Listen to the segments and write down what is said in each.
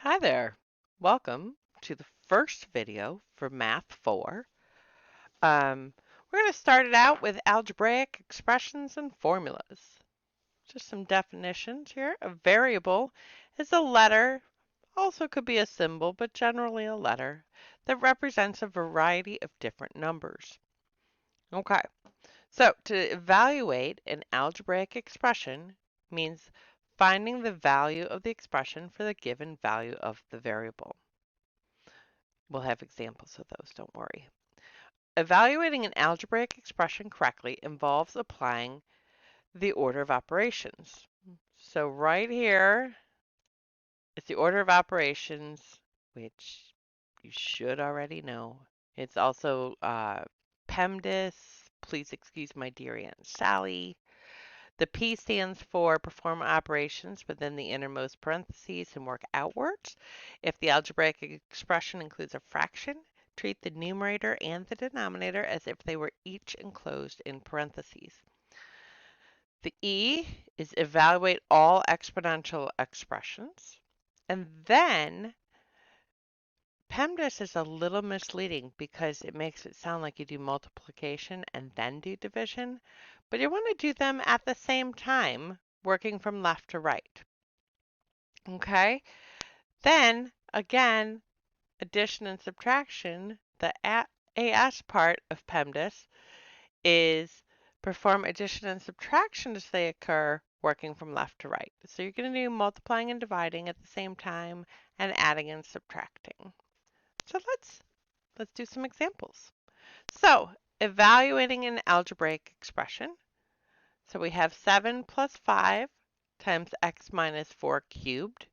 Hi there. Welcome to the first video for Math 4. We're going to start it out with algebraic expressions and formulas. Just some definitions here. A variable is a letter, also could be a symbol, but generally a letter, that represents a variety of different numbers. Okay, so to evaluate an algebraic expression means finding the value of the expression for the given value of the variable. We'll have examples of those, don't worry. Evaluating an algebraic expression correctly involves applying the order of operations. So right here is the order of operations, which you should already know. It's also PEMDAS. Please excuse my dear Aunt Sally. The P stands for perform operations within the innermost parentheses and work outwards. If the algebraic expression includes a fraction, treat the numerator and the denominator as if they were each enclosed in parentheses. The E is evaluate all exponential expressions. And then PEMDAS is a little misleading because it makes it sound like you do multiplication and then do division, but you want to do them at the same time, working from left to right. Okay? Then, again, addition and subtraction, the AS part of PEMDAS is perform addition and subtraction as they occur, working from left to right. So you're going to do multiplying and dividing at the same time and adding and subtracting. So let's do some examples. So evaluating an algebraic expression. So we have 7 plus 5 times x minus 4 cubed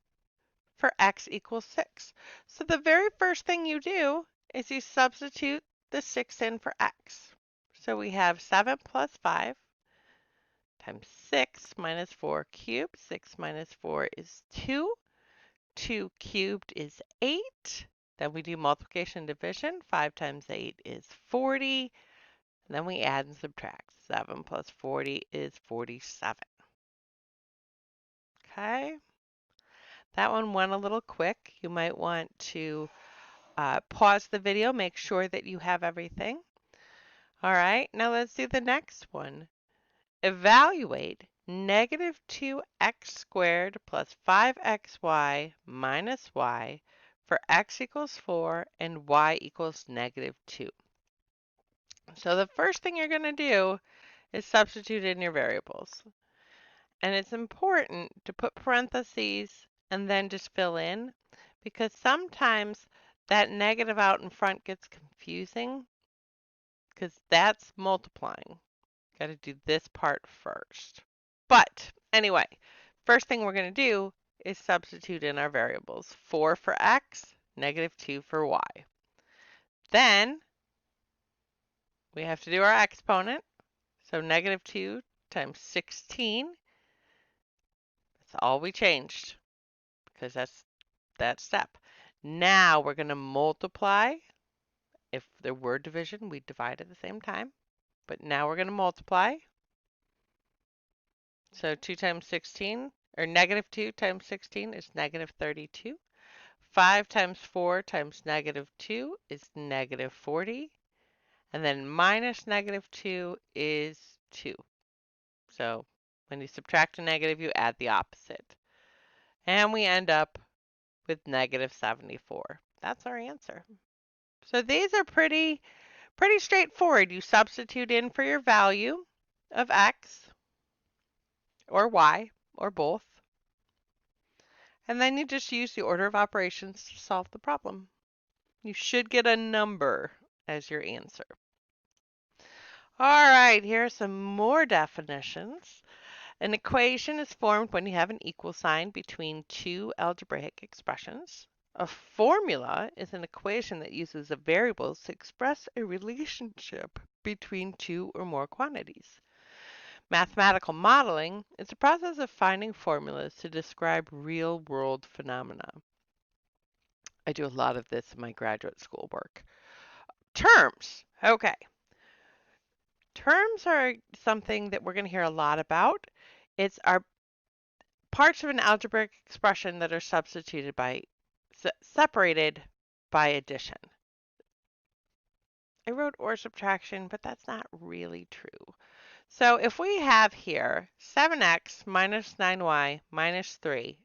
for x equals 6. So the very first thing you do is you substitute the 6 in for x. So we have 7 plus 5 times 6 minus 4 cubed. 6 minus 4 is 2. 2 cubed is 8. Then we do multiplication and division. 5 times 8 is 40. And then we add and subtract. 7 plus 40 is 47. Okay. That one went a little quick. You might want to pause the video, make sure that you have everything. All right, now let's do the next one. Evaluate negative 2x squared plus 5xy minus y for x equals 4 and y equals negative 2. So the first thing you're going to do is substitute in your variables. And it's important to put parentheses and then just fill in because sometimes that negative out in front gets confusing because that's multiplying. Got to do this part first. But anyway, first thing we're going to do is substitute in our variables. 4 for x, negative 2 for y. Then we have to do our exponent. So negative 2 times 16. That's all we changed because that's that step. Now we're going to multiply. If there were division, we'd divide at the same time. But now we're going to multiply. So 2 times 16, or negative 2 times 16 is negative 32. 5 times 4 times negative 2 is negative 40. And then minus negative 2 is 2. So when you subtract a negative, you add the opposite. And we end up with negative 74. That's our answer. So these are pretty straightforward. You substitute in for your value of x or y or both. And then you just use the order of operations to solve the problem. You should get a number as your answer. All right, here are some more definitions. An equation is formed when you have an equal sign between two algebraic expressions. A formula is an equation that uses a variable to express a relationship between two or more quantities. Mathematical modeling is the process of finding formulas to describe real-world phenomena. I do a lot of this in my graduate school work. Terms. Okay. Terms are something that we're going to hear a lot about. It's our parts of an algebraic expression that are substituted by separated by addition. I wrote or subtraction, but that's not really true. So if we have here 7x minus 9y minus 3,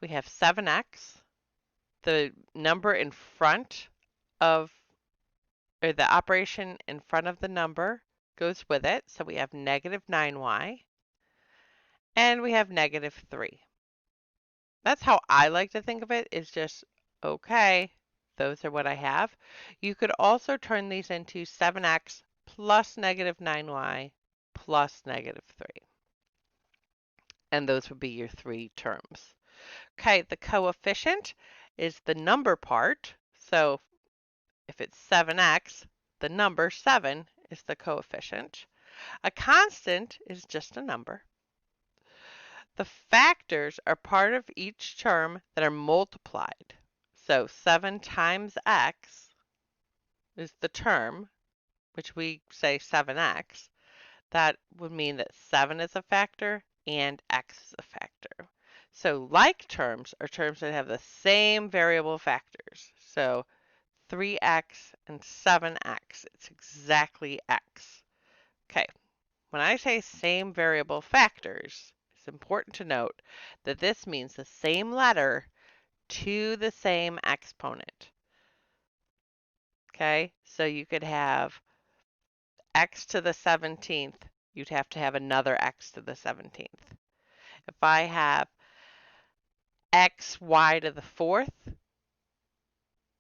we have 7x. The number in front of, or the operation in front of the number goes with it. So we have negative 9y, and we have negative 3. That's how I like to think of it, is just, okay, those are what I have. You could also turn these into 7x plus negative 9y plus negative 3. And those would be your three terms. Okay, the coefficient is the number part. So if it's 7x, the number 7 is the coefficient. A constant is just a number. The factors are part of each term that are multiplied. So 7 times x is the term, which we say 7x. That would mean that 7 is a factor and x is a factor. So like terms are terms that have the same variable factors. So 3x and 7x, it's exactly x. Okay, when I say same variable factors, it's important to note that this means the same letter to the same exponent. Okay, so you could have x to the 17th, you'd have to have another x to the 17th. If I have xy to the 4th,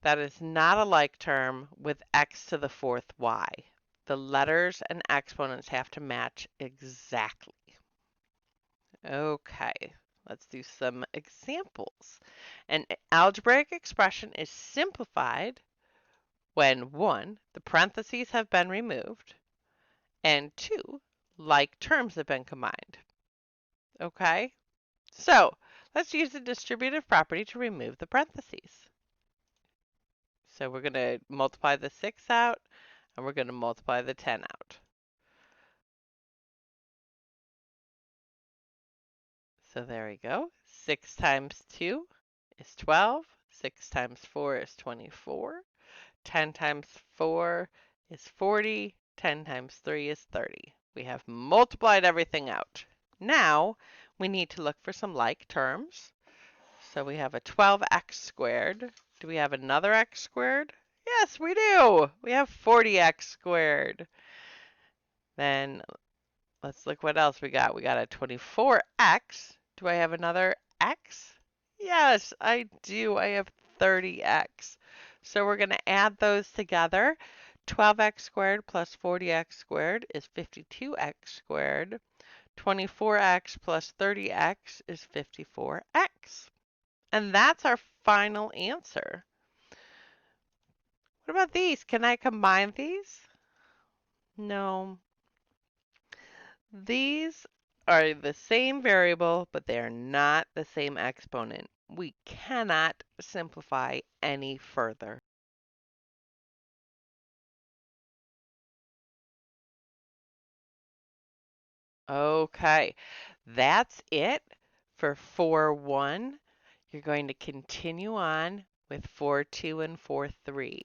that is not a like term with x to the 4th y. The letters and exponents have to match exactly. Okay, let's do some examples. An algebraic expression is simplified when 1, the parentheses have been removed, and 2, like terms have been combined. Okay, so let's use the distributive property to remove the parentheses. So we're going to multiply the 6 out, and we're going to multiply the 10 out. So there we go. 6 times 2 is 12. 6 times 4 is 24. 10 times 4 is 40. 10 times 3 is 30. We have multiplied everything out. Now we need to look for some like terms. So we have a 12x squared. Do we have another x squared? Yes, we do. We have 40x squared. Then let's look what else we got. We got a 24x. Do I have another x? Yes, I do. I have 30x. So we're going to add those together. 12x squared plus 40x squared is 52x squared. 24x plus 30x is 54x. And that's our final answer. What about these? Can I combine these? No. These are the same variable, but they are not the same exponent. We cannot simplify any further. Okay, that's it for 4-1. You're going to continue on with 4-2 and 4-3.